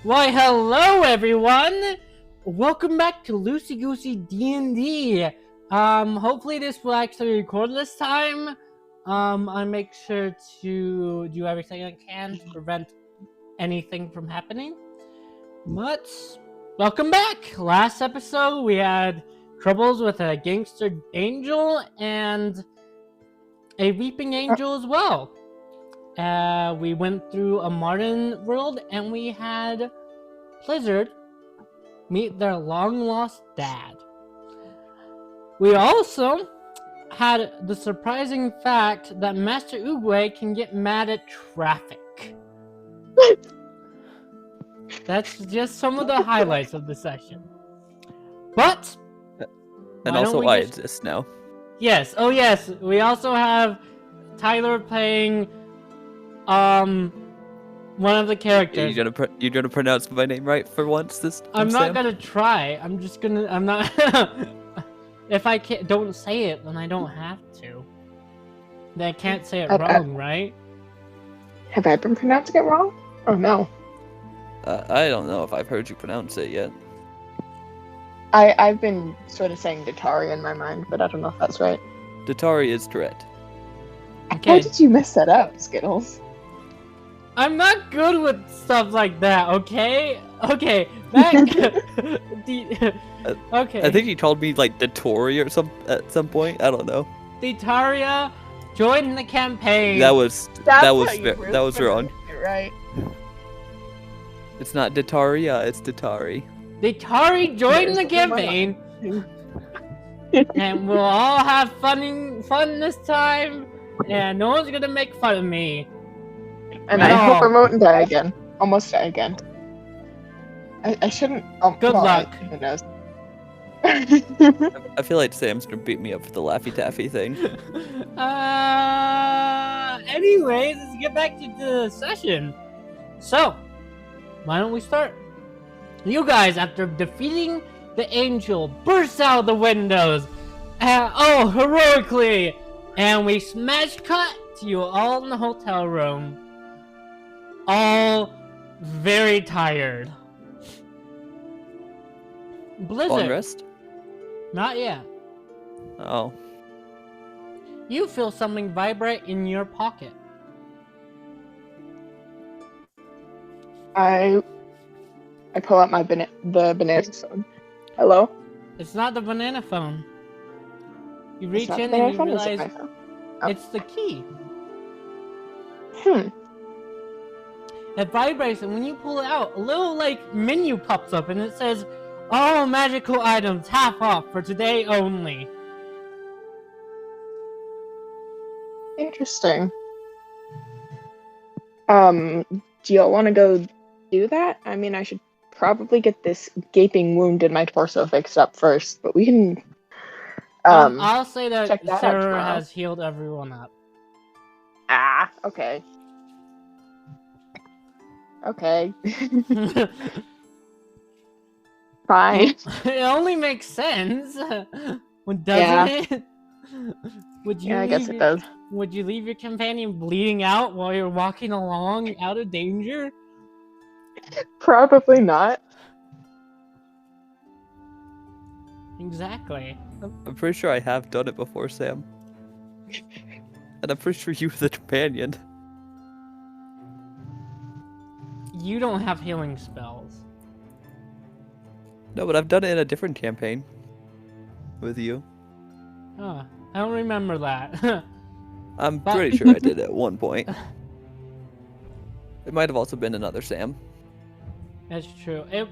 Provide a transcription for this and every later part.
Why, hello everyone! Welcome back to Loosey Goosey D&D. Hopefully this will actually record this time. I make sure to do everything I can to prevent anything from happening. But, welcome back! Last episode we had troubles with a gangster angel and a weeping angel as well. We went through a Martin world and we had Blizzard meet their long-lost dad. We also had the surprising fact that Master Oogway can get mad at traffic. That's just some of the highlights of the session. But... And also I exist now. Yes, oh yes, we also have Tyler playing one of the characters. You gonna pronounce my name right for once this time, I'm not Sam? gonna try. I'm not if I don't say it, then I don't have to. Then I can't say it wrong, right? Have I been pronouncing it wrong? Oh no. I don't know if I've heard you pronounce it yet. I've been sort of saying Datari in my mind, but I don't know if that's right. Datari is correct. Okay. How did you mess that up, Skittles? I'm not good with stuff like that, okay? Okay, back. Okay. I think he called me like Datori or at some point. I don't know. Ditaria, join the campaign. That was wrong. Right. It's not Dataria, it's Datari. Datari, join the campaign. And we'll all have fun this time. And no one's gonna make fun of me. And I hope I won't die again. Almost die again. I shouldn't. Good luck. Who knows? I feel like Sam's gonna beat me up for the Laffy Taffy thing. Anyways, let's get back to the session. So, why don't we start? You guys, after defeating the angel, burst out the windows. Heroically! And we smash cut to you all in the hotel room. All very tired. Blizzard. Long rest? Not yet. Oh. You feel something vibrate in your pocket. I pull out the banana phone. Hello? It's not the banana phone. You reach It's not in the and you phone, is it realize my phone? Oh. it's the key. Hmm. It vibrates, and when you pull it out, a little menu pops up and it says, "All magical items half off for today only." Interesting. Do y'all want to go do that? I mean, I should probably get this gaping wound in my torso fixed up first, but we can. I'll say that check that out Sarah tomorrow. has healed everyone up. Okay. Okay. Fine. It only makes sense. Doesn't it? I guess it does. Would you leave your companion bleeding out while you're walking along out of danger? Probably not. Exactly. I'm pretty sure I have done it before, Sam. And I'm pretty sure you were the companion. You don't have healing spells. No, but I've done it in a different campaign. With you. Oh, I don't remember that. I'm pretty sure I did it at one point. It might have also been another Sam. That's true. It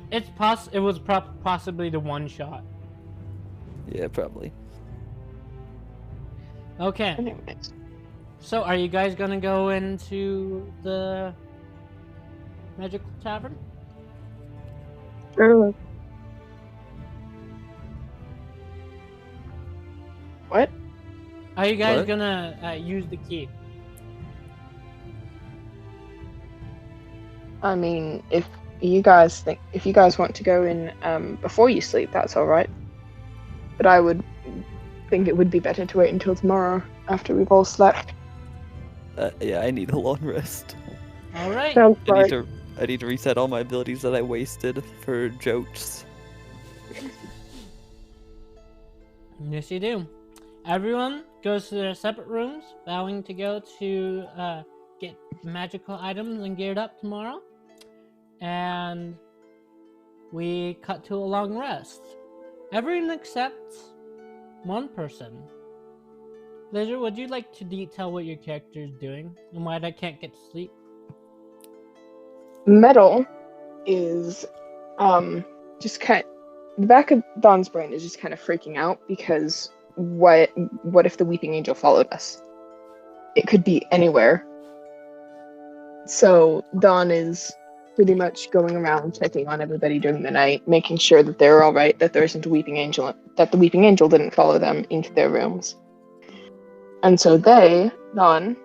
was possibly the one shot. Yeah, probably. Okay. Anyways. So, are you guys gonna go into the magical tavern? Sure. What? Are you guys What? gonna use the key? I mean, if you guys want to go in before you sleep, that's all right. But I would think it would be better to wait until tomorrow after we've all slept. Yeah, I need a long rest. All right. Sounds I need like to I need to reset all my abilities that I wasted for jokes. Yes, you do. Everyone goes to their separate rooms, vowing to go to get magical items and geared up tomorrow. And we cut to a long rest. Everyone except one person. Blizzard, would you like to detail what your character is doing and why they can't get to sleep? Metal is just kind the back of Dawn's brain is just kind of freaking out because what if the Weeping Angel followed us? It could be anywhere. So Dawn is pretty much going around checking on everybody during the night, making sure that they're all right, that there isn't a Weeping Angel, that the Weeping Angel didn't follow them into their rooms. And so Dawn,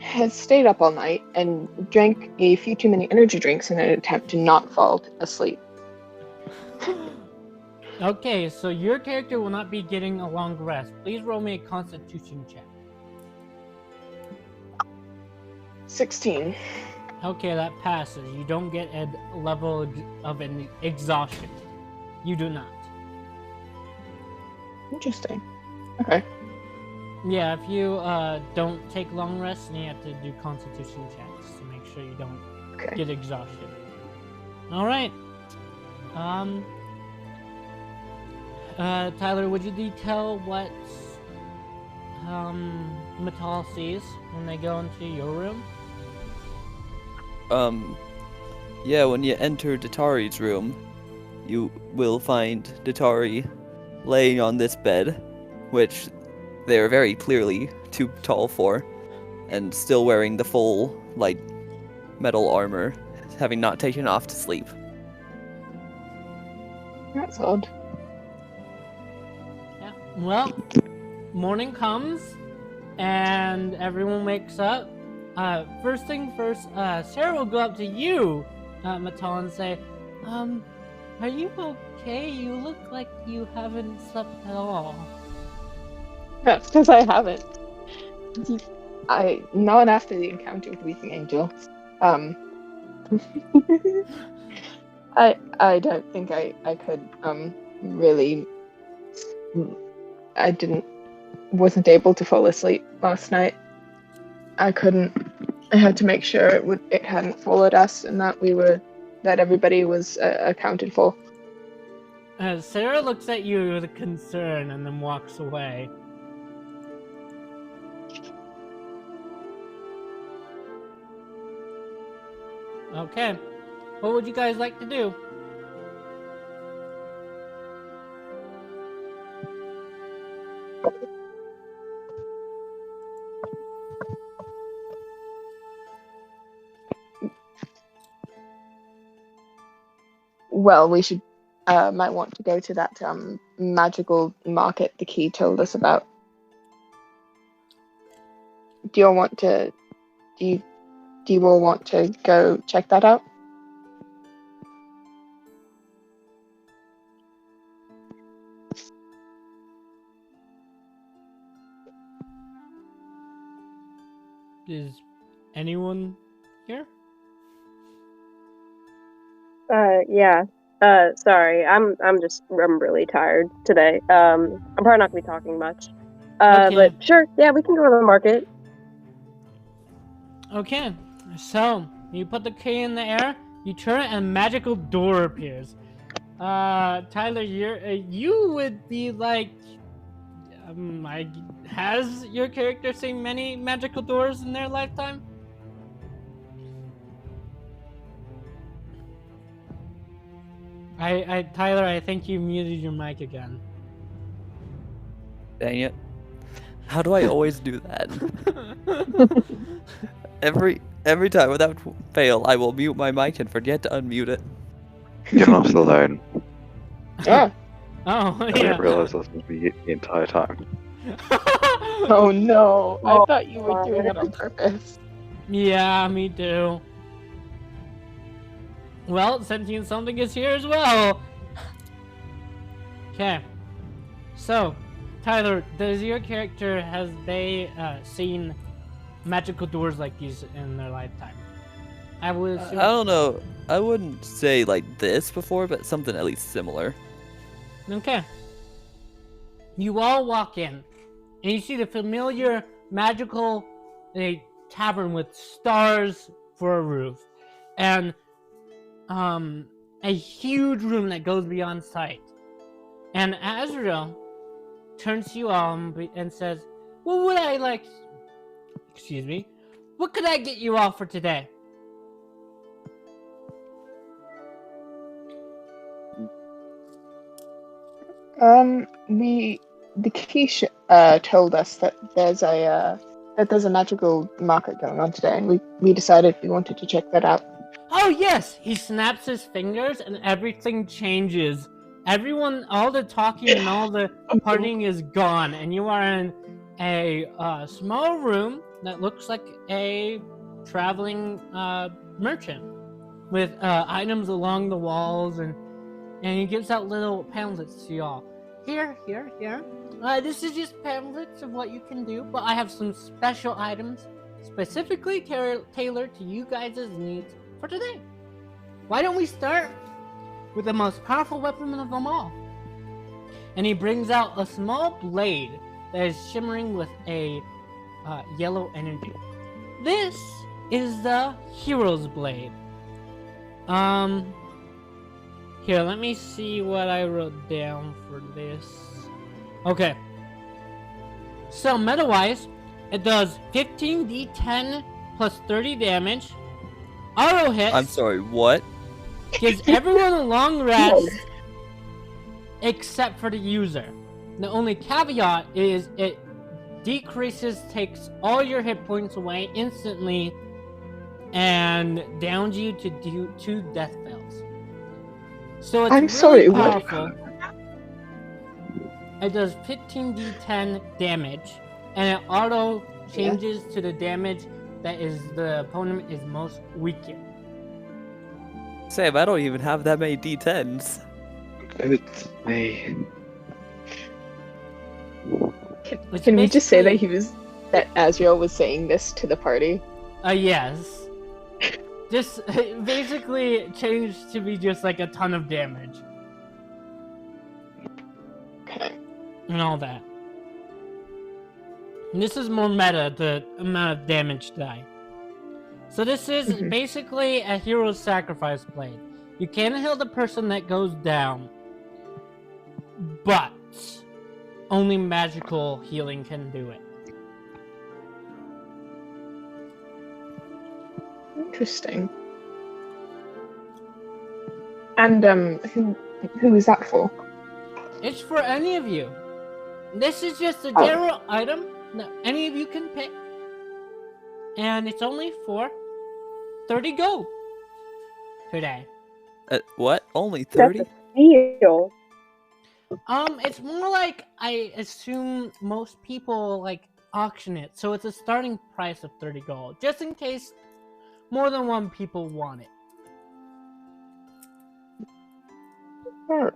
has stayed up all night and drank a few too many energy drinks in an attempt to not fall asleep. Okay, so your character will not be getting a long rest. Please roll me a Constitution check. 16. Okay, that passes. You don't get a level of an exhaustion. You do not. Interesting. Okay. Yeah, if you don't take long rests, then you have to do Constitution checks to make sure you don't get exhausted. All right. Tyler, would you detail what Matal sees when they go into your room? Yeah, when you enter Datari's room, you will find Datari laying on this bed, which they are very clearly too tall for, and still wearing the full, metal armor, having not taken off to sleep. That's odd. Yeah. Well, morning comes, and everyone wakes up. First thing first, Sarah will go up to you, Matal, and say, are you okay? You look like you haven't slept at all. That's because I haven't. Not after the encounter with Weeping Angel. I don't think I could really. Wasn't able to fall asleep last night. I couldn't. I had to make sure it hadn't followed us and that everybody was accounted for. Sarah looks at you with concern and then walks away. Okay, what would you guys like to do? Well, we should might want to go to that magical market the key told us about. Do you all want to go check that out? Is anyone here? Yeah. Sorry, I'm really tired today. I'm probably not gonna be talking much. Okay. But sure, yeah, we can go to the market. Okay, so you put the key in the air, you turn it, and a magical door appears. Tyler, you would be like, has your character seen many magical doors in their lifetime? Tyler, I think you muted your mic again. Dang it. How do I always do that? Every time, without fail, I will mute my mic and forget to unmute it. You're not alone. Yeah. Oh, I yeah. didn't realize this was me the entire time. Oh no! I thought you were doing it on purpose. Yeah, me too. Well, sentient something is here as well. Okay. So, Tyler, does your character, has they seen magical doors like these in their lifetime. I would I assume. don't know. I wouldn't say like this before, but something at least similar. Okay. You all walk in, and you see the familiar magical tavern with stars for a roof, and a huge room that goes beyond sight. And Azrael turns to you all and says, "What would I like? Excuse me. What could I get you all for today?" The quiche told us that there's a magical market going on today, and we decided we wanted to check that out. Oh yes! He snaps his fingers and everything changes. Everyone, all the talking and all the partying is gone, and you are in a small room that looks like a traveling merchant with items along the walls, and he gives out little pamphlets to y'all. Here. This is just pamphlets of what you can do, but I have some special items specifically tailored to you guys' needs for today. Why don't we start with the most powerful weapon of them all? And he brings out a small blade that is shimmering with a yellow energy. This is the Hero's Blade. Here, let me see what I wrote down for this. Okay. So, meta-wise, it does 15d10 plus 30 damage. Auto hits. I'm sorry, what? Gives everyone a long rest except for the user. The only caveat is it takes all your hit points away instantly and downs you to do 2 death spells. So it's I'm really sorry, what? powerful. It does 15d10 damage, and it auto changes to the damage that is the opponent is most weakened. Sam, I don't even have that many d10s. It's me. Which Can we just say basically- that Azrael was saying this to the party? Yes. Just basically changed to be just like a ton of damage Okay. and all that. And this is more meta, the amount of damage die. So this is Mhm. basically a hero's sacrifice blade. You can heal the person that goes down, but only magical healing can do it. Interesting. And who is that for? It's for any of you. This is just a Oh. general item that any of you can pick. And it's only for 30 gold today. What? Only That's 30? a deal. It's more like I assume most people like auction it, so it's a starting price of 30 gold, just in case more than one people want it. Oh.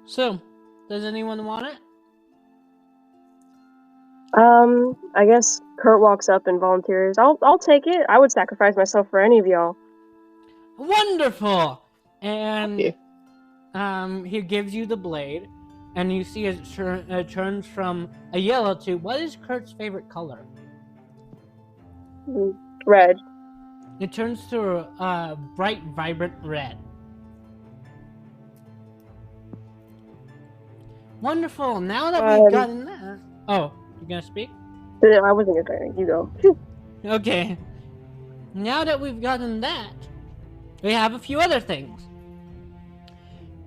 So, does anyone want it? I guess Kurt walks up and volunteers. I'll take it. I would sacrifice myself for any of y'all. Wonderful! And Yeah. he gives you the blade, and you see it turns from a yellow to what is Kurt's favorite color? Red. It turns to a bright, vibrant red. Wonderful. Now that we've gotten that. Oh, you gonna speak? I wasn't gonna say. You go. Okay. Now that we've gotten that, we have a few other things.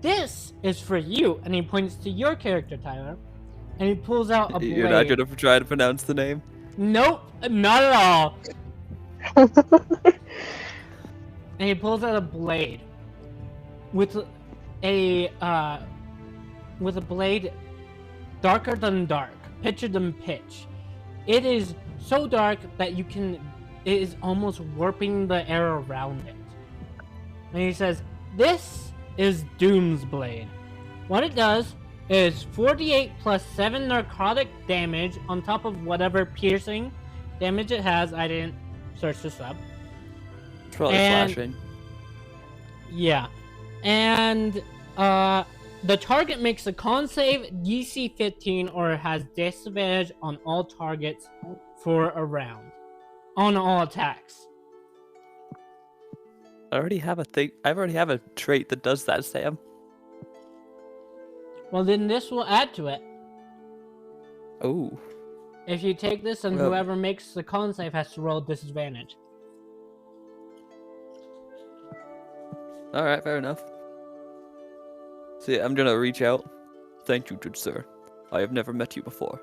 This is for you, and he points to your character, Tyler, and he pulls out a blade. You're not gonna try to pronounce the name? Nope, not at all. And he pulls out a blade with a blade darker than dark, pitcher than pitch. It is so dark that it is almost warping the air around it. And he says, "This is Doom's blade. What it does is 48 plus 7 narcotic damage on top of whatever piercing damage it has. I didn't search this up. It's probably And- flashing. Yeah. And the target makes a con save DC 15 or has disadvantage on all targets for a round. On all attacks. I already have a thing. I already have a trait that does that, Sam. Well, then this will add to it. Oh. If you take this, and Well- whoever makes the con save has to roll disadvantage. All right, fair enough. See, I'm gonna reach out. Thank you, good sir. I have never met you before,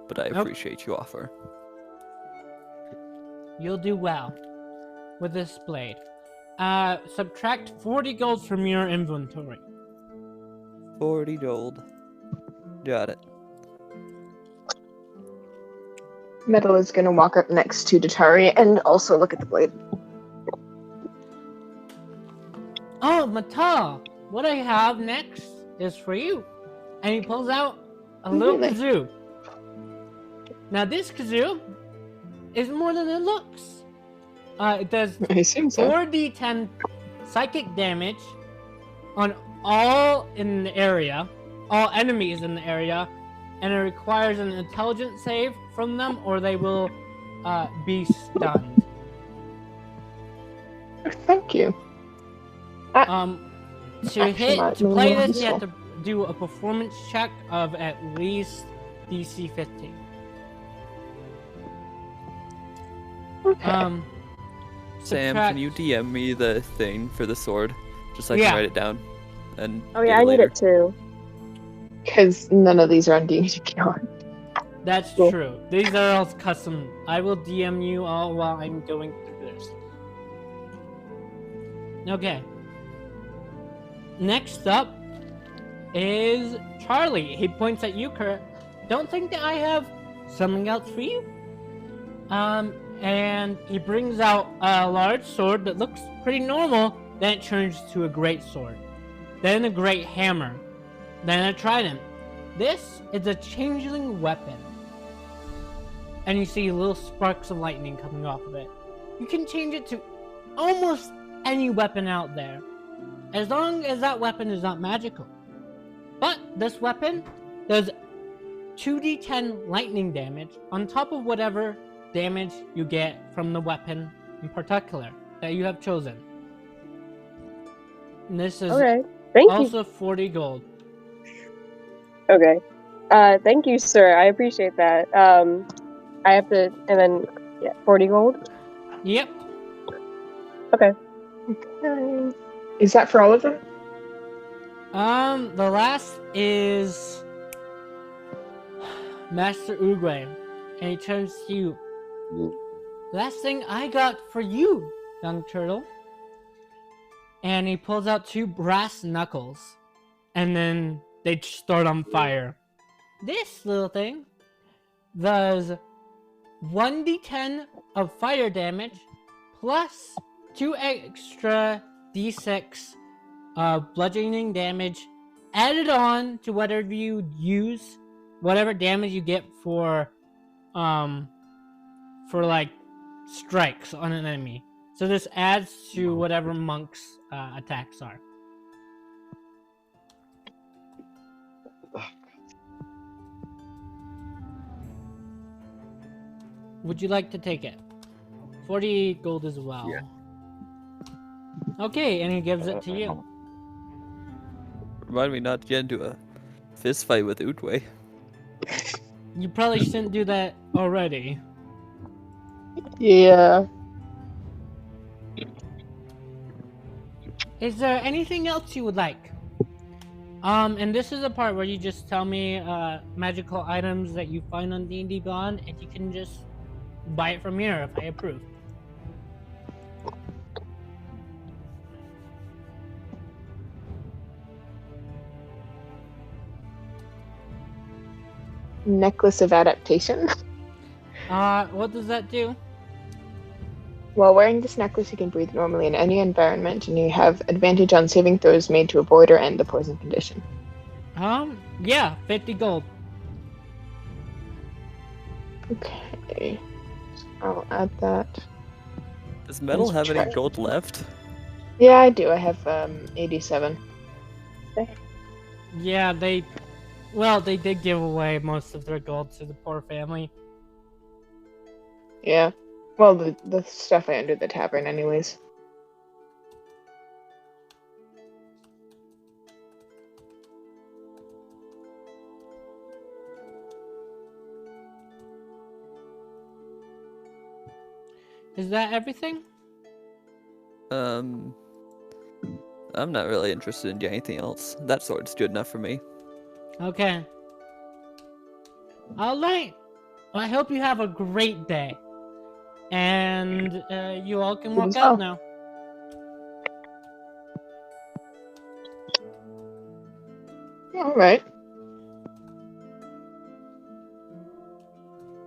but I Nope. appreciate your offer. You'll do well with this blade. Subtract 40 gold from your inventory. 40 gold. Got it. Metal is going to walk up next to Datari and also look at the blade. Oh, Mata! What I have next is for you. And he pulls out a little Really? kazoo. Now this kazoo is more than it looks. It does I assume so. 4d10 psychic damage on all in the area, all enemies in the area, and it requires an intelligence save from them or they will be stunned. Oh, thank you. To Actually, hit, might to be play more this, you have useful. to do a performance check of at least DC 15. Okay. Sam, subtract- can you DM me the thing for the sword? Just so I Yeah. can write it down. And Oh yeah, get I need later. it too. Because none of these are on D&D Beyond. That's Cool. true. These are all custom. I will DM you all while I'm going through this. Okay. Next up is Charlie. He points at you, Kurt. Don't think that I have something else for you? And he brings out a large sword that looks pretty normal. Then it turns to a great sword. Then a great hammer. Then a trident. This is a changeling weapon. And you see little sparks of lightning coming off of it. You can change it to almost any weapon out there, as long as that weapon is not magical. But this weapon does 2d10 lightning damage on top of whatever damage you get from the weapon in particular that you have chosen. And this is Okay. Thank you. also 40 gold. Okay. Thank you, sir. I appreciate that. I have to, and then, yeah, 40 gold? Yep. Okay. Is that for all of them? The last is Master Uguay, and he turns to you. Last thing I got for you, young turtle. And he pulls out 2 brass knuckles, and then they start on fire. This little thing does 1d10 of fire damage plus 2 extra d6 bludgeoning damage added on to whatever you use, whatever damage you get for like strikes on an enemy. So this adds to whatever monk's attacks are. Would you like to take it? 40 gold as well. Yeah. Okay, and he gives it to you. Remind me not to get into a fist fight with Utway. You probably shouldn't do that already. Yeah. Is there anything else you would like? And this is a part where you just tell me magical items that you find on D&D Beyond, and you can just buy it from here if I approve. Necklace of Adaptation. What does that do? While wearing this necklace, you can breathe normally in any environment, and you have advantage on saving throws made to avoid or end the poison condition. Yeah, 50 gold. Okay. I'll add that. Does Metal have any Try. gold left? Yeah, I do. I have 87. Yeah, they did give away most of their gold to the poor family. Yeah. Well, the stuff I under the tavern, anyways. Is that everything? I'm not really interested in anything else. That sword's good enough for me. Okay. Alright. Well, I hope you have a great day. And you all can You walk as out well. now. All right.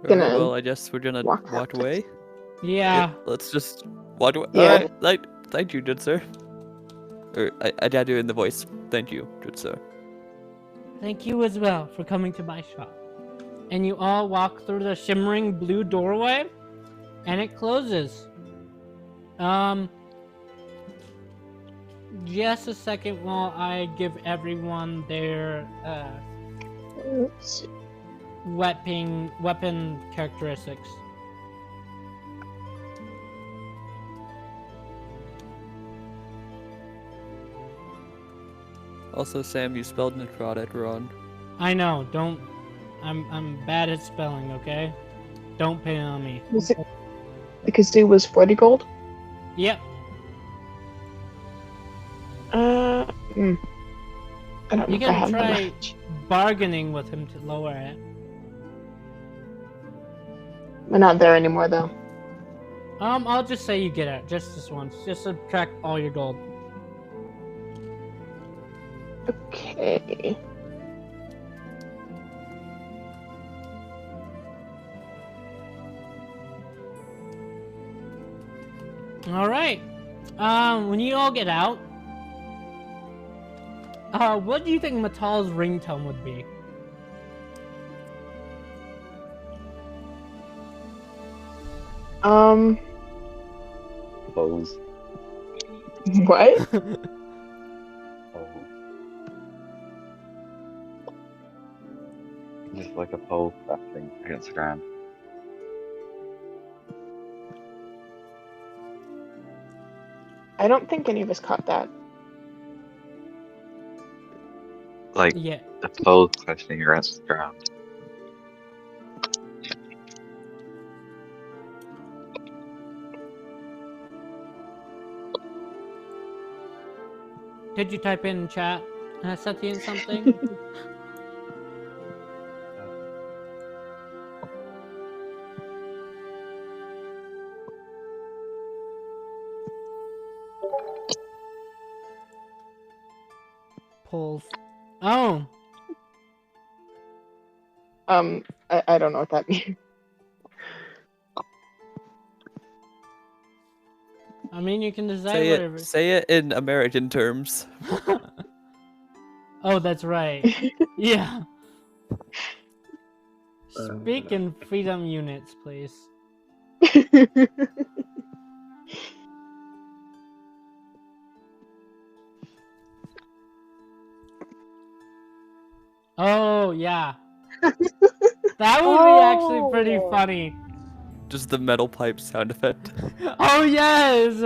Very Gonna well, I guess we're gonna walk walk out. away. Yeah. Let's just walk away. Yeah. Alright, thank you, good sir. Or I did do it in the voice. Thank you, good sir. Thank you as well for coming to my shop. And you all walk through the shimmering blue doorway, and it closes. Just a second while I give everyone their Let's see. weapon characteristics. Also, Sam, you spelled necrotic wrong. I know. Don't. I'm bad at spelling. Okay. Don't pay on me. Was it the kazoo was 40 gold? Yep. I don't know You if I can have try that much. bargaining with him to lower it. We're not there anymore, though. I'll just say you get it just this once. Just subtract all your gold. Okay. All right. When you all get out, what do you think Matal's ringtone would be? Pose. What? Oh. Just like a pole crafting against the ground. I don't think any of us caught that. Like Yeah. a pole clashing against the ground. Did you type in chat, Sathian, something? Pulls. Oh. I don't know what that means. I mean, you can decide Say whatever. it. Say it in American terms. Oh, that's right. Yeah. Speak in freedom units, please. Oh, yeah. That would be actually pretty Oh. funny. Just the metal pipe sound effect. Oh, yes!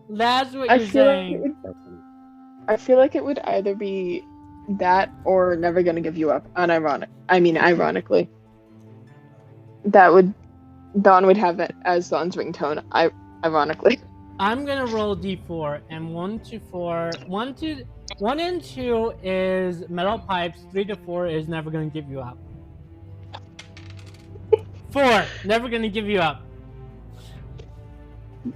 That's what I you're feel like saying. I feel like it would either be that or never gonna give you up. Ironically. Dawn would have it as Dawn's ringtone. Ironically. I'm gonna roll d4, and 1 to 4. 1 and 2 is metal pipes. 3 to 4 is never gonna give you up. 4, never gonna give you up.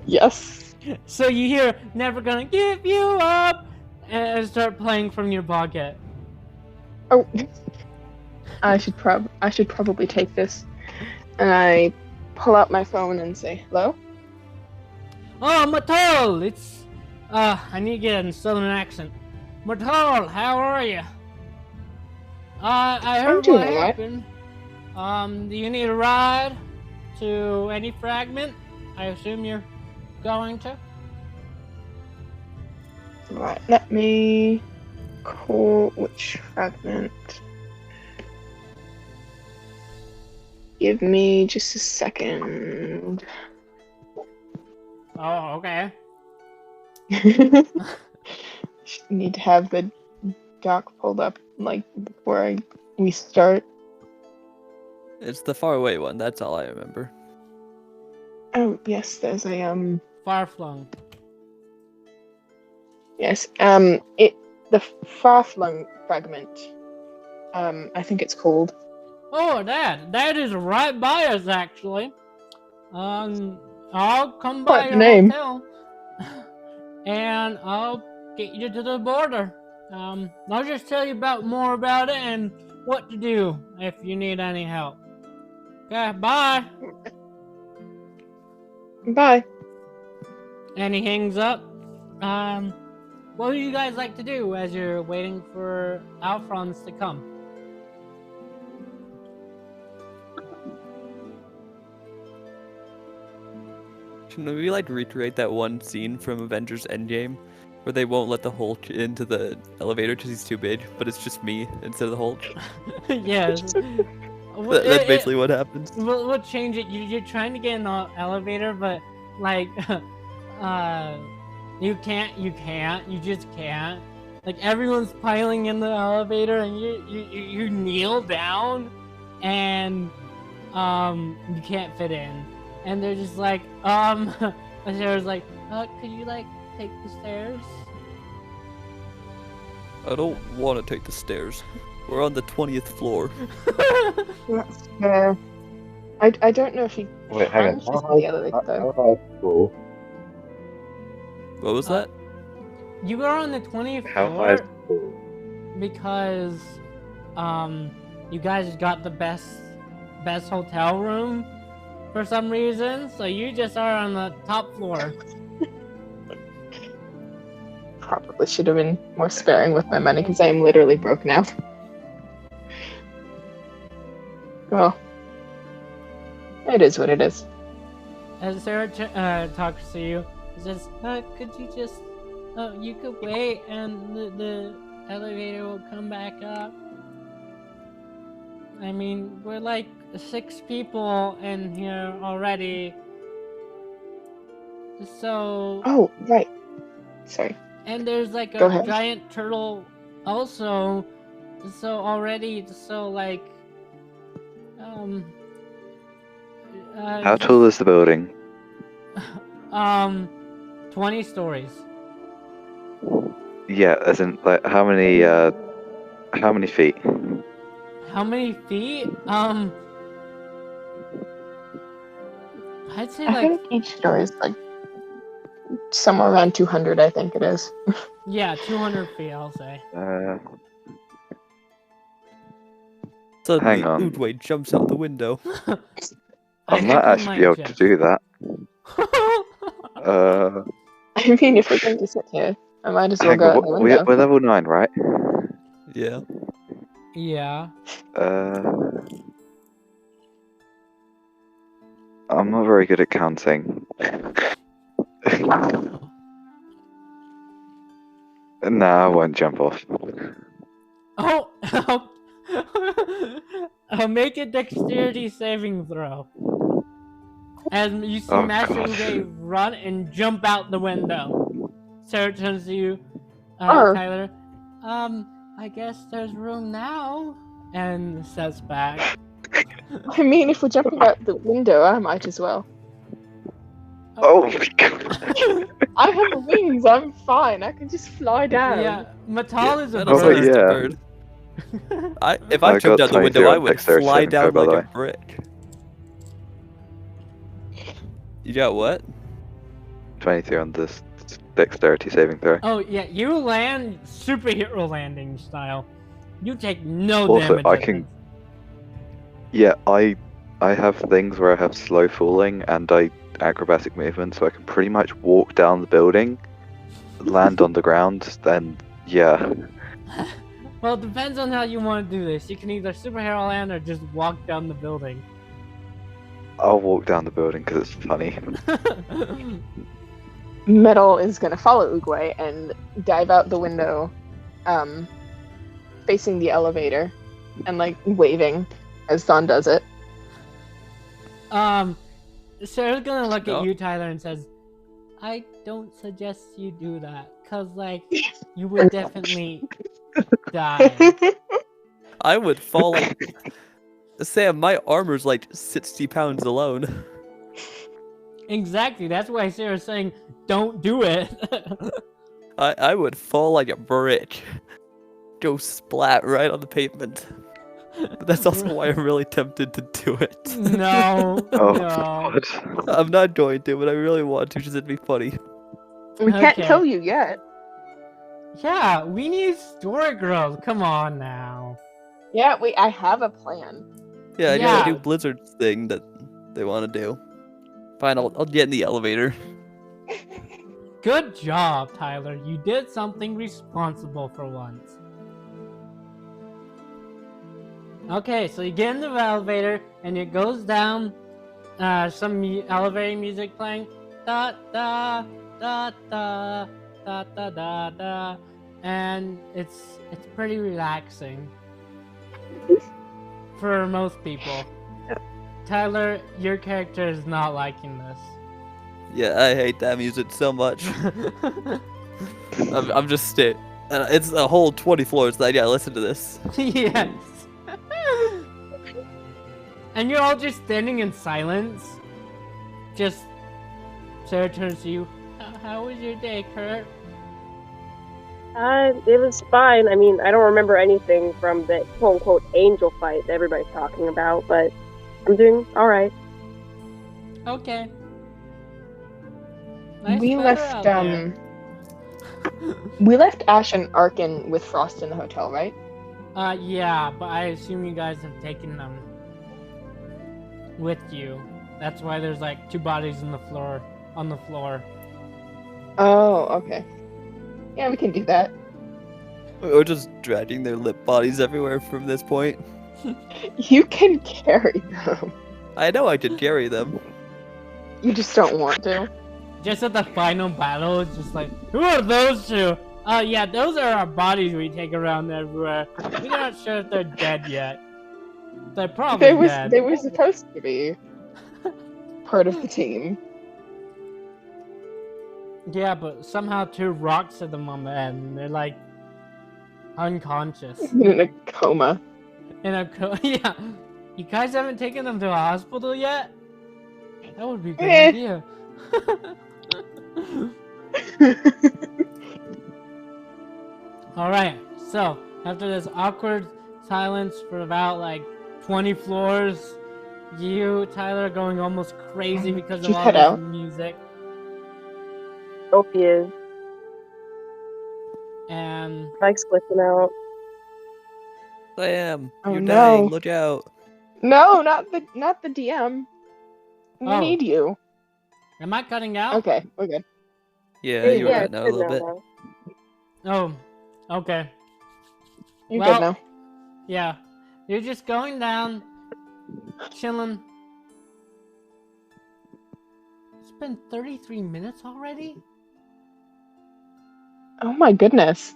Yes. So you hear "Never Gonna Give You Up" and start playing from your pocket. Oh. I should probably take this. And I pull out my phone and say, "Hello?" Oh, Matal! It's I need to get a southern accent. Matal, how are you? I I'm heard doing what alright. happened. Do you need a ride to any fragment? I assume you're going to. Right, let me call which fragment. Give me just a second. Oh, okay. Need to have the doc pulled up like before we start. It's the far away one. That's all I remember. Oh yes, there's a Far flung. yes the far flung fragment. I think it's called. Oh, that is right by us actually. I'll come by Quite the your name. hotel, and I'll get you to the border. I'll just tell you more about it and what to do if you need any help. Okay, bye. Bye. And he hangs up. What would you guys like to do as you're waiting for Alphonse to come? Can we like recreate that one scene from Avengers Endgame where they won't let the Hulk into the elevator because he's too big, but it's just me instead of the Hulk? Yes. That's basically what happens. We'll change it. You're trying to get in the elevator, but like, you just can't. Like everyone's piling in the elevator, and you kneel down, and you can't fit in. And they're just like, the Sarah's like, could you like take the stairs? I don't want to take the stairs. We're on the 20th floor. That's fair. I don't know if he Wait, hang on. can just the elevator though. Cool. What was that? You are on the 20th How high is floor cool? because, you guys got the best hotel room for some reason, so you just are on the top floor. Probably should have been more sparing with my money because I am literally broke now. Well, it is what it is. As Sarah talks to you, she says, could you just, you could wait and the elevator will come back up. I mean, we're like 6 people in here already. So... Oh, right. Sorry. And there's like Go a ahead. giant turtle also. So already, so like... How tall is the building? 20 stories. Yeah, as in like how many feet? How many feet? I'd say I like, think each story is like somewhere around 200, I think it is. yeah, 200 feet, I'll say. Suddenly, Hang on. Oodway jumps out the window. I might actually be able to do that. I mean, if we're going to sit here, I might as well Hang go on, out the window. we're level 9, right? Yeah. Yeah. I'm not very good at counting. Nah, I won't jump off. Oh! I'll make a dexterity saving throw. As you see Oh, Master gosh. Uwe run and jump out the window. Sarah turns to you, Oh. Tyler. I guess there's room now. And steps back. I mean, if we're jumping out the window, I might as well. Oh my god. I have wings, I'm fine. I can just fly down. Yeah, Matal is a That is Oh, bird. just a yeah. bird. If I I jumped got out the window, 23 I on would dexterity fly saving throw, down by the like a way. brick. You got what? 23 on this dexterity saving throw. Oh yeah, you land superhero landing style. You take no Also, damage. I at can- this. Yeah, I have things where I have slow falling and acrobatic movement, so I can pretty much walk down the building, land on the ground, then yeah. Well, it depends on how you want to do this. You can either superhero land or just walk down the building. I'll walk down the building because it's funny. Metal is gonna follow Uguay and dive out the window, facing the elevator, and like waving as Thon does it. Sarah's gonna look No. at you, Tyler, and says, I don't suggest you do that, cause like, you would definitely die. I would fall like... Sam, my armor's like 60 pounds alone. Exactly, that's why Sarah's saying, don't do it. I would fall like a brick. Go splat right on the pavement. But that's also why I'm really tempted to do it. No, Oh no. god. I'm not going to, but I really want to, just it'd be funny. We can't Okay. kill you yet. Yeah, we need story girls, come on now. Yeah, I have a plan. Yeah, I Yeah. gotta do Blizzard's thing that they want to do. Fine, I'll get in the elevator. Good job, Tyler. You did something responsible for once. Okay, so you get in the elevator and it goes down. Some elevator music playing. Da da da da da da da da, and it's pretty relaxing for most people. Tyler, your character is not liking this. Yeah, I hate that music so much. I'm just staying. It's a whole 20 floors that I gotta listen to this. Yes. And you're all just standing in silence. Just Sarah turns to you. How was your day, Kurt? It was fine. I mean, I don't remember anything from the quote-unquote angel fight that everybody's talking about, but I'm doing alright. Okay. Nice We weather left out there. we left Ash and Arkin with Frost in the hotel, right? Yeah, but I assume you guys have taken them with you. That's why there's like 2 bodies on the floor. Oh, okay. Yeah, we can do that. Or just dragging their lip bodies everywhere from this point. You can carry them. I know I could carry them. You just don't want to. Just at the final battle, it's just like, who are those 2? Yeah, those are our bodies we take around everywhere. We're not sure if they're dead yet. They're probably dead. They were supposed to be part of the team. Yeah, but somehow 2 rocks hit them on the end, and they're like unconscious. In a coma. Yeah. You guys haven't taken them to a hospital yet? That would be a good Eh. idea. Alright, so after this awkward silence for about like 20 floors, you, Tyler, are going almost crazy because of Just all head this out. music. Hope he is. And Mike's glitching out. Sam, Oh, you're no. dying, look out. No, not the DM. We Oh. need you. am I cutting out? Okay, we're good. Yeah, you were Yeah, cutting out a good little bit. now. Oh, okay. You're Well- good now. Yeah. You're just going down, chilling. It's been 33 minutes already? Oh my goodness.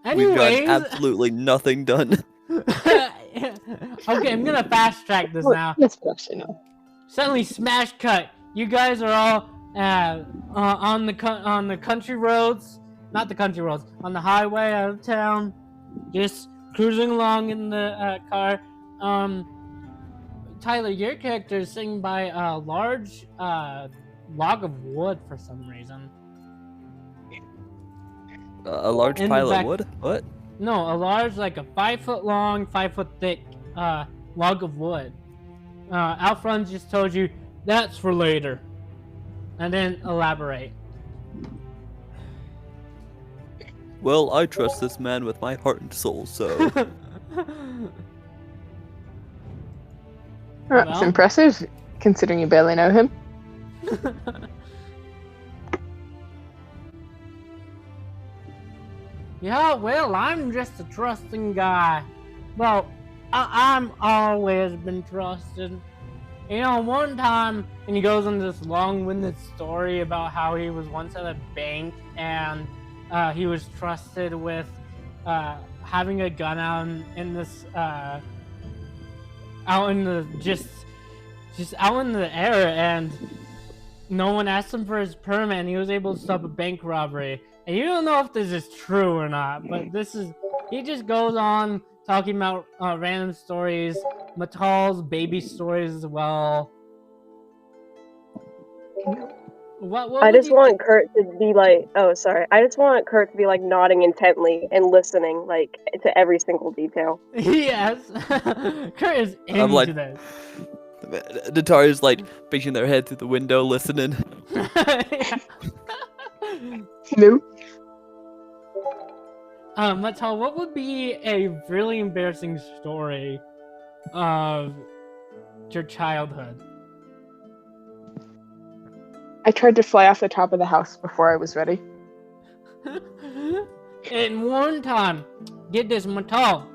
We've got Anyways. absolutely nothing done. Okay, I'm gonna fast track this now. Yes, professional. Suddenly, smash cut. You guys are all on the country roads, not the country roads, on the highway out of town, just cruising along in the car. Tyler, your character is sitting by a large log of wood for some reason. A large In the pile back- of wood? What? No, a large, like a 5-foot long, 5-foot thick log of wood. Alfred just told you that's for later, and then elaborate. Well, I trust this man with my heart and soul, so... That's Well. impressive, considering you barely know him. Yeah, well, I'm just a trusting guy. Well, I'm always been trusted. You know, one time, and he goes on this long-winded story about how he was once at a bank and he was trusted with having a gun out in this out in the just out in the air, and no one asked him for his permit, and he was able to stop a bank robbery. And you don't know if this is true or not, but he just goes on talking about random stories, Matal's baby stories as well. What I just want Kurt to be like, oh, sorry. I just want Kurt to be like nodding intently and listening like to every single detail. Yes. Kurt is into I'm like, this. Natari's like peeking their head through the window, listening. Hello? Matal, what would be a really embarrassing story of your childhood? I tried to fly off the top of the house before I was ready. And one time, get this, Matal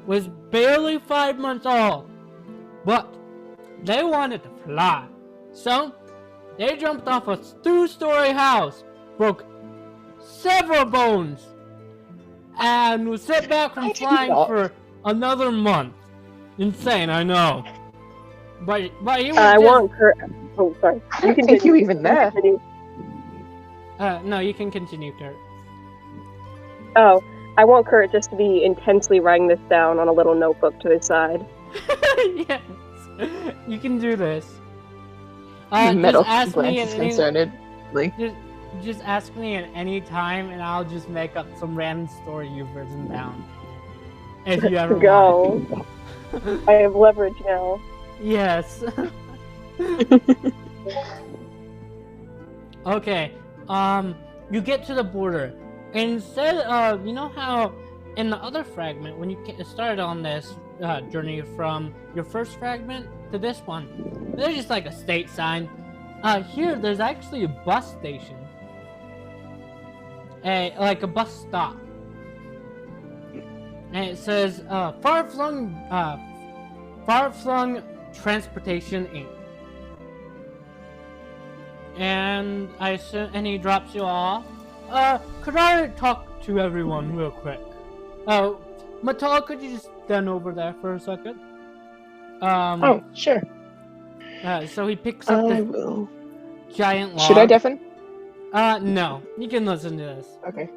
was barely 5 months old, but they wanted to fly. So, they jumped off a 2-story house, broke several bones, and was set back from flying for another month. Insane, I know. But he was I want Kurt. Oh, sorry. I don't think you even there. No, you can continue, Kurt. Oh, I want Kurt just to be intensely writing this down on a little notebook to his side. Yes, you can do this. Metal Just ask me glances at any, concernedly. just ask me at any time, and I'll just make up some random story you've written down. If you ever Go. want. I have leverage now. Yes. Okay. You get to the border. Instead of, you know how in the other fragment, when you started on this journey from your first fragment to this one, there's just like a state sign. Here, there's actually a bus station. Like a bus stop. And it says, Far-Flung Transportation, Inc. And he drops you off. Could I talk to everyone real quick? Matal, could you just stand over there for a second? Oh, sure. So he picks up I this will. giant log. Should I deafen? No. You can listen to this. Okay.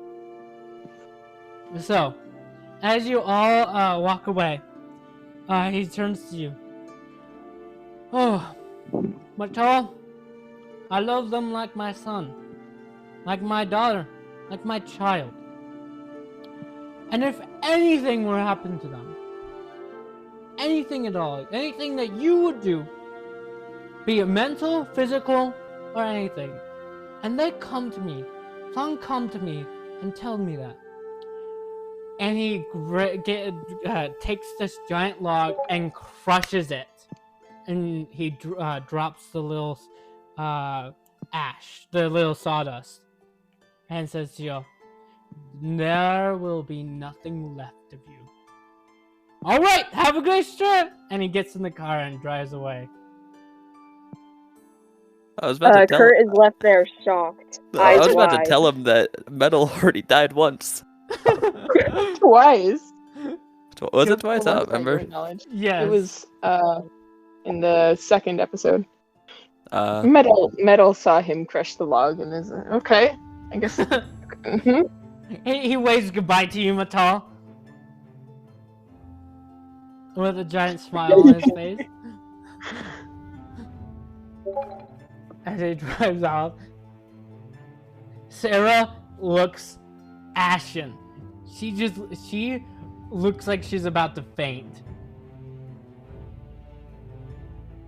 So, as you all walk away, he turns to you. Oh, Matal, I love them like my son, like my daughter, like my child. And if anything were to happen to them, anything at all, anything that you would do, be it mental, physical, or anything, and they come to me and tell me that, and he takes this giant log and crushes it, and he drops the little ash, the little sawdust, and says to you, there will be nothing left of you. Alright, have a great trip! And he gets in the car and drives away. I was about to tell Kurt is left there shocked. I was about wide. to tell him that Metal already died once. Twice. Was it twice? I don't remember. Yes. It was in the second episode. Uh, Metal saw him crush the log and is like, okay, I guess. Mhm. He waves goodbye to you, Matal. With a giant smile on his face. As he drives off. Sarah looks ashen. She looks like she's about to faint.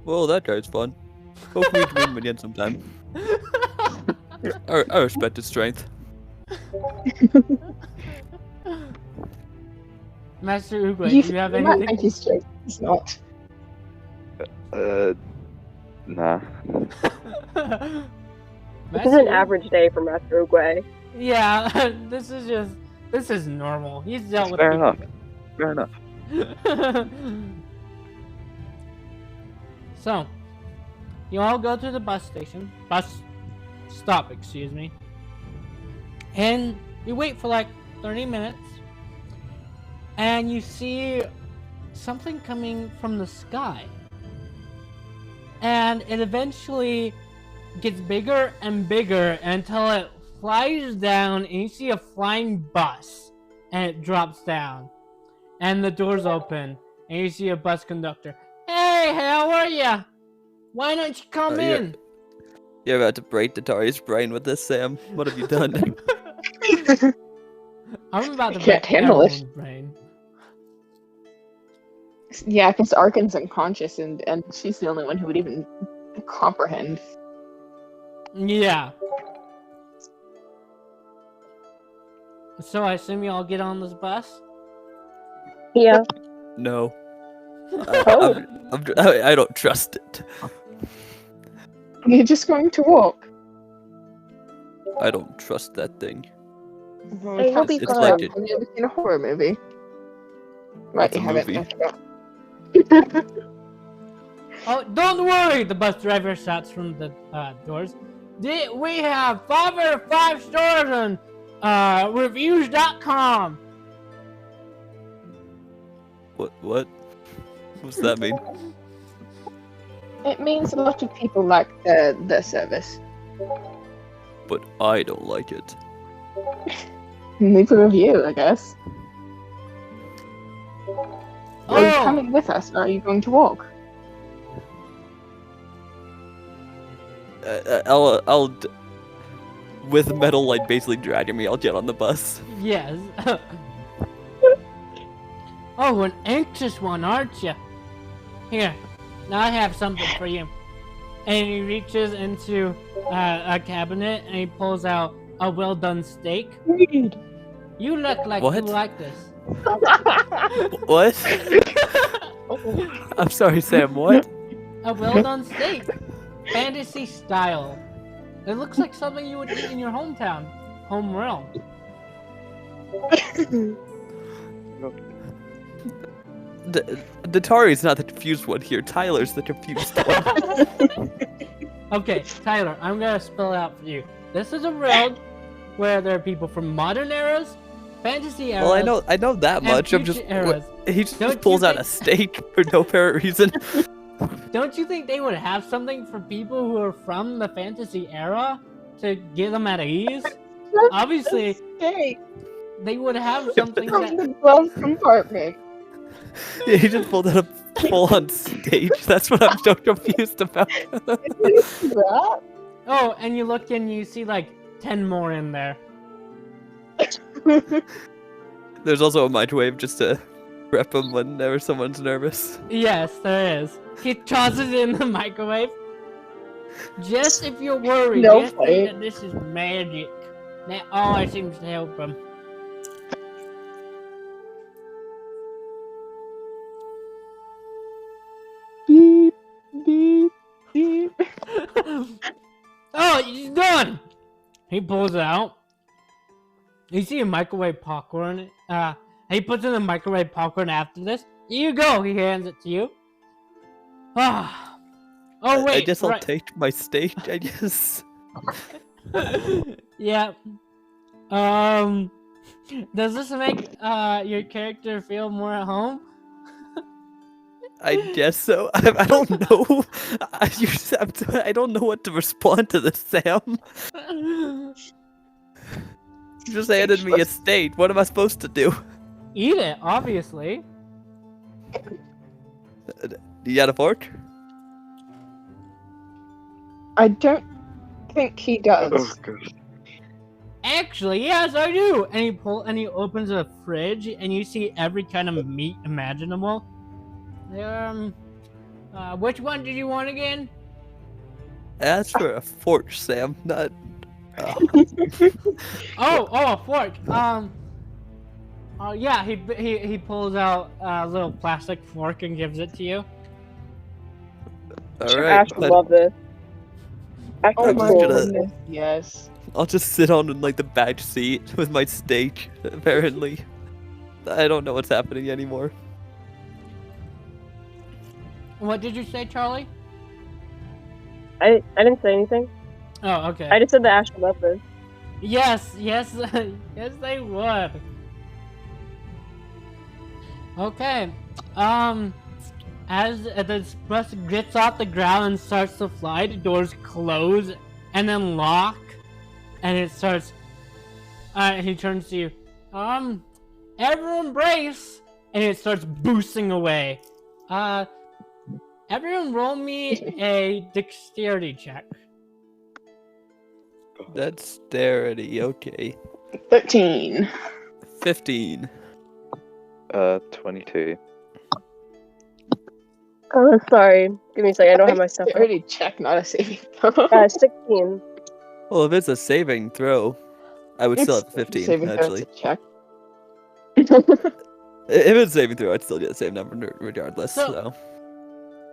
well, that guy's fun. Hopefully we can win him again sometime. I respect his strength. Master Uguay, do you have anything? Thank you, straight. It's not. Nah. This is an average day for Master Uguay. Yeah, this is just This is normal. He's dealt with Fair people. enough. Fair enough. So, you all go to the bus stop, excuse me. And you wait for like 30 minutes. And you see something coming from the sky. And it eventually gets bigger and bigger until it flies down and you see a flying bus. And it drops down. And the doors open. And you see a bus conductor. Hey, how are ya? Why don't you come in? You're about to break Datari's brain with this, Sam. What have you done? I'm about to Can't break handle it. everyone's brain. Yeah, because Arkin's unconscious and she's the only one who would even comprehend. Yeah. So I assume you all get on this bus? Yeah. No. Oh. I don't trust it. You're just going to walk. I don't trust that thing. Hey, you'll be It's fine. like Have you ever seen a horror movie? Right, It's a you haven't. movie. I forgot. Oh, don't worry, the bus driver shouts from the doors. We have 5 out of 5 stars on reviews.com. What? What's that mean? It means a lot of people like the service. But I don't like it. Leave a review, I guess. Are you Oh, coming with us, or are you going to walk? I'll with metal like basically dragging me, I'll get on the bus. yes. Oh, an anxious one, aren't you? Here, now I have something for you. And he reaches into a cabinet and he pulls out a well-done steak. You look like you What? like this. What? I'm sorry, Sam. What? A well-done steak. Fantasy style. It looks like something you would eat in your hometown. Home realm. Datari's not the confused one here. Tyler's the confused one. Okay, Tyler, I'm gonna spell it out for you. This is a world where there are people from modern eras, fantasy eras. Well, I know that and much. I'm just future eras. he just Don't you pulls out think- a steak for no apparent reason. Don't you think they would have something for people who are from the fantasy era to get them at ease? Obviously, Steak they would have something from that. the glove compartment. Yeah, he just pulled out a full-on steak. That's what I'm so confused about. That? Oh, and you look and you see like 10 more in there. There's also a microwave just to prep them whenever someone's nervous. Yes, there is. He tosses it in the microwave. Just if you're worried, No just way. think that this is magic. That always seems to help him. Beep, beep, beep. Oh, he's done! He pulls it out. You see a microwave popcorn. He puts in the microwave popcorn after this. Here you go. He hands it to you. Ah. Oh wait. I guess I'll right. take my steak. I guess. Yeah. Does this make your character feel more at home? I guess so. I don't know. I don't know what to respond to this, Sam. You just handed me a steak. What am I supposed to do? Eat it, obviously. You got a fork? I don't think he does. Oh gosh. Actually, yes, I do. And he opens a fridge, and you see every kind of meat imaginable. Which one did you want again? Ask for a fork, Sam. Not. Oh, a fork. Yeah, he pulls out a little plastic fork and gives it to you. All right. Ash would love this. Ash Oh would my just love gonna- this. goodness, yes. I'll just sit on like the back seat with my steak. Apparently, I don't know what's happening anymore. What did you say, Charlie? I didn't say anything. Oh, okay. I just said the Astral Leopard. Yes, yes, yes, they would. Okay. As the bus gets off the ground and starts to fly, the doors close and then lock, and it starts. He turns to you. Everyone brace, and it starts boosting away. Everyone roll me a dexterity check. Dexterity, okay. 13. 15. 22. Oh, sorry. Give me a second. I don't have my stuff. Already check, not a saving throw. 16. Well, if it's a saving throw, I would still have 15, saving actually. throw, check. If it's a saving throw, I'd still get the same number regardless, so.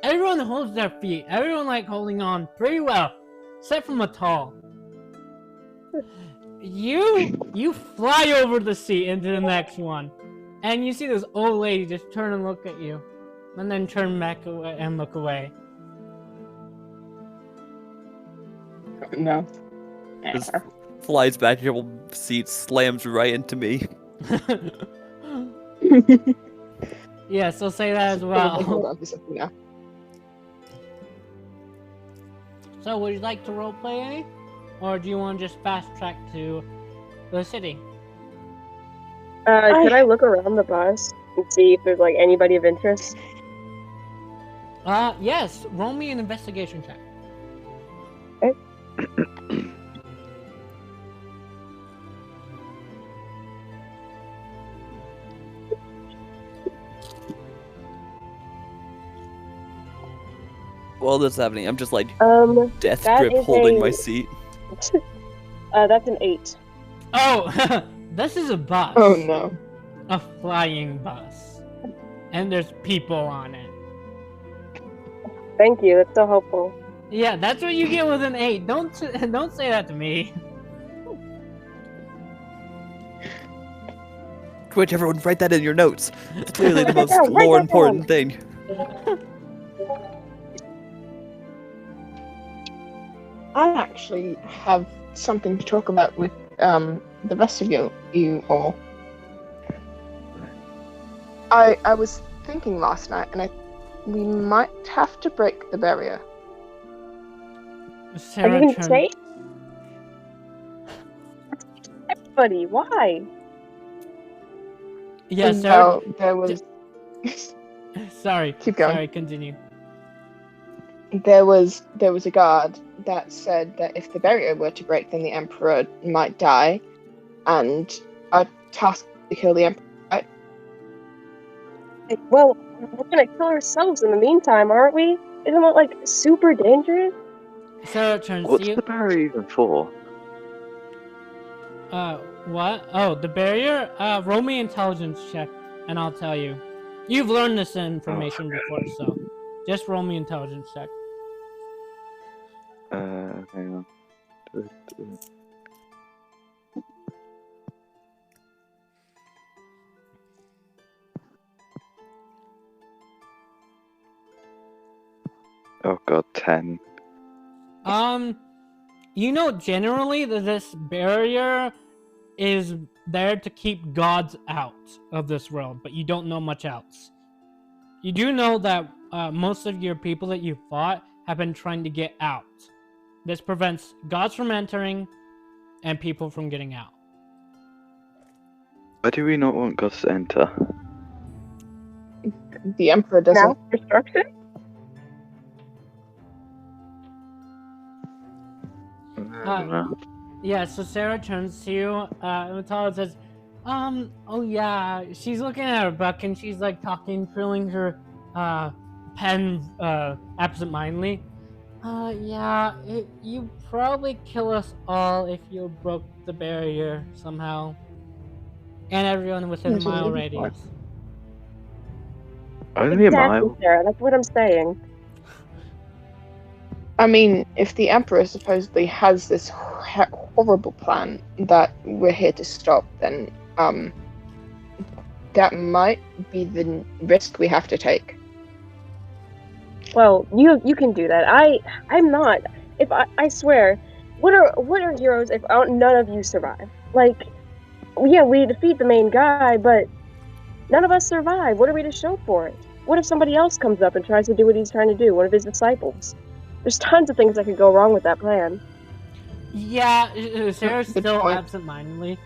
Everyone holds their feet. Everyone like holding on pretty well, except for Matal. You fly over the seat into the next one, and you see this old lady just turn and look at you, and then turn back away and look away. No. Just flies back to your seat, slams right into me. Yeah, so say that as Hold well. on for something now. So would you like to roleplay any? Or do you want to just fast track to the city? Could I look around the bus and see if there's like anybody of interest? Yes. Roll me an investigation check. While this is happening, I'm just like death that grip is holding a- my seat. That's an 8. Oh, this is a bus. Oh no. A flying bus. And there's people on it. Thank you. That's so helpful. Yeah, that's what you get with an 8. Don't say that to me. Twitch, everyone write that in your notes. It's clearly the most Yeah, write more that important thing. I actually have something to talk about with the rest of you all. I was thinking last night, and we might have to break the barrier. I Sarah didn't turned- say. Everybody, why? Yeah, Sarah. Well, there was Sorry. Keep going. Sorry, continue. there was a guard that said that if the barrier were to break, then the Emperor might die, and are tasked to kill the Emperor. Right? Well, we're gonna kill ourselves in the meantime, aren't we? Isn't that like super dangerous? Sarah turns What's to you. the barrier even for? What? Oh, the barrier? Roll me intelligence check, and I'll tell you. You've learned this information before, so just roll me intelligence check. Hang on. Oh god, 10. You know generally that this barrier is there to keep gods out of this world, but you don't know much else. You do know that most of your people that you fought have been trying to get out. This prevents gods from entering and people from getting out. Why do we not want gods to enter? The Emperor doesn't. Now destruction? Yeah, so Sarah turns to you, and Matala says, oh yeah, she's looking at her book and she's like talking, twirling her, pen, absentmindedly. Yeah, you probably kill us all if you broke the barrier somehow. And everyone within a mile radius. Only a Exactly, mile? Sarah. That's what I'm saying. I mean, if the Emperor supposedly has this horrible plan that we're here to stop, then that might be the risk we have to take. Well, you can do that. I'm not. If I swear, what are heroes if none of you survive? Like, yeah, we defeat the main guy, but none of us survive. What are we to show for it? What if somebody else comes up and tries to do what he's trying to do? One of his disciples? There's tons of things that could go wrong with that plan. Yeah, Sarah's Good still point. absent-mindedly.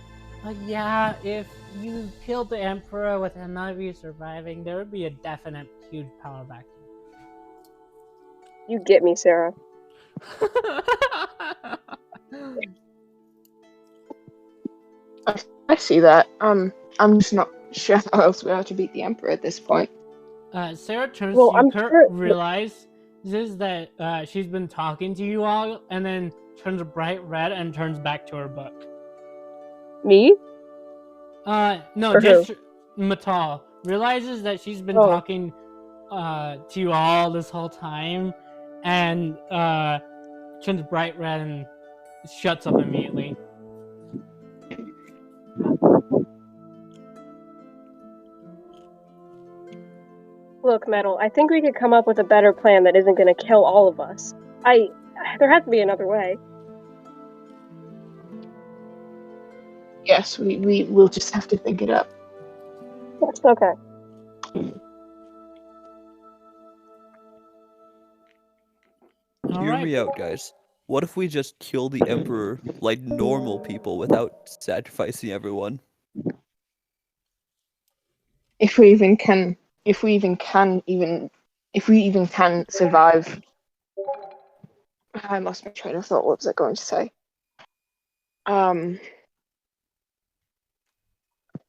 Yeah, if you killed the Emperor with none of you surviving, there would be a definite huge power vacuum. You get me, Sarah. I see that. I'm just not sure how else we are to beat the Emperor at this point. Sarah turns Well, to you, I'm Kurt sure- realizes that she's been talking to you all, and then turns bright red and turns back to her book. Me? No, Or just Matal realizes that she's been Oh. talking to you all this whole time, and turns bright red and shuts up immediately. Look, Metal, I think we could come up with a better plan that isn't going to kill all of us. There has to be another way. Yes, we will just have to think it up. That's okay. Hear me out, guys. What if we just kill the Emperor like normal people without sacrificing everyone? If we even can survive. I lost my train of thought. What was I going to say? I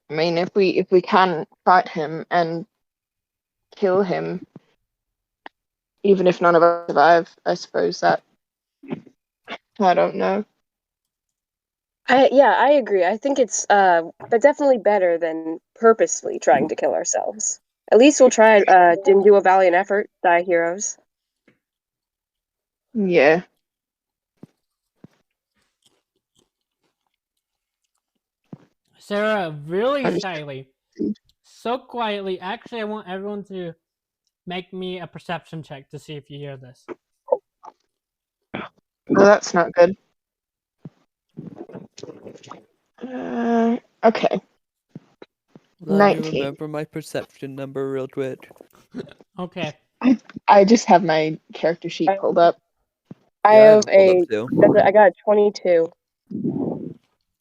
mean, if we can fight him and kill him, even if none of us survive, I suppose that. I don't know. I agree. I think it's but definitely better than purposely trying to kill ourselves. At least we'll try and do a valiant effort, die heroes. Yeah. Sarah, really shyly, so quietly. Actually, I want everyone to make me a perception check to see if you hear this. Well, that's not good. Okay. Let me 19. remember my perception number real quick. Okay. I just have my character sheet pulled up. I Yeah, have pulled up too. I got a 22.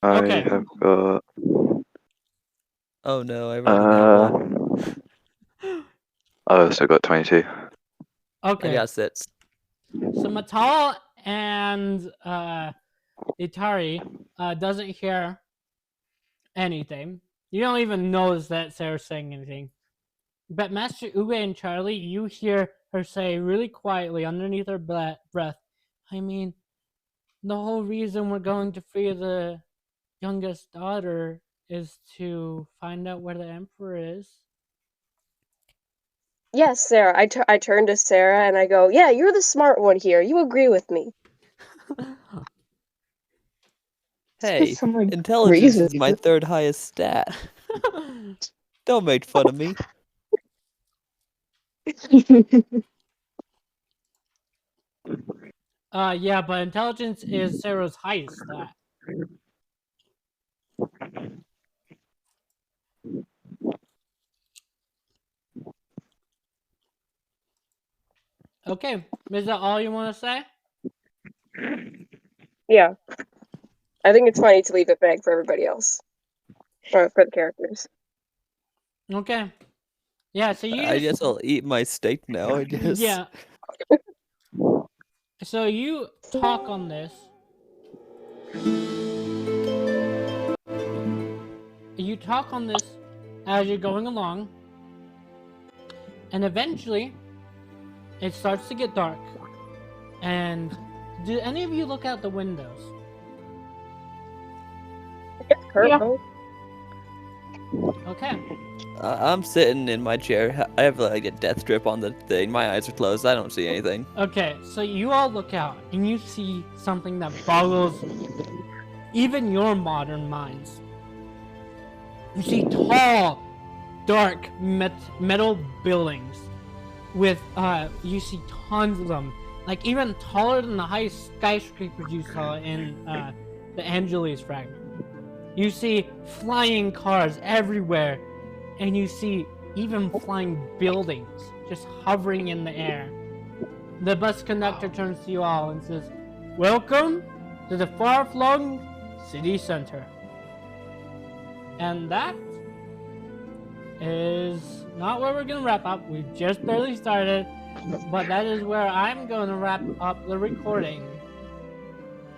Okay. I have got. Oh no, I rolled a nat one. So I got 22. Okay. I got 6. So Matal and Itari doesn't hear anything. You don't even notice that Sarah's saying anything. But Master Uwe and Charlie, you hear her say really quietly underneath her breath, I mean, the whole reason we're going to free the youngest daughter is to find out where the Emperor is. Yes, Sarah. I turn to Sarah and I go, yeah, you're the smart one here. You agree with me. Hey, some, like, intelligence is reason. my third highest stat. Don't make fun of me. Yeah, but intelligence is Sarah's highest stat. Okay, is that all you want to say? Yeah. I think it's funny to leave it vague for everybody else. Or for the characters. Okay. Yeah, so you I guess I'll eat my steak now, I guess. Yeah. So you talk on this. You talk on this as you're going along. And eventually, it starts to get dark. And do any of you look out the windows? I guess Kurt Yeah. both. Okay. I'm sitting in my chair. I have like a death drip on the thing. My eyes are closed. I don't see anything. Okay, so you all look out and you see something that boggles even your modern minds. You see tall, dark metal buildings with you see tons of them, like even taller than the highest skyscrapers you saw in the Angeles fragment. You see flying cars everywhere, and you see even flying buildings just hovering in the air. The bus conductor turns to you all and says, "Welcome to the far-flung city center." And that is not where we're going to wrap up. We've just barely started, but that is where I'm going to wrap up the recording.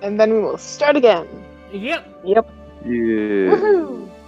And then we will start again. Yep. Yep. Yeah. Woohoo!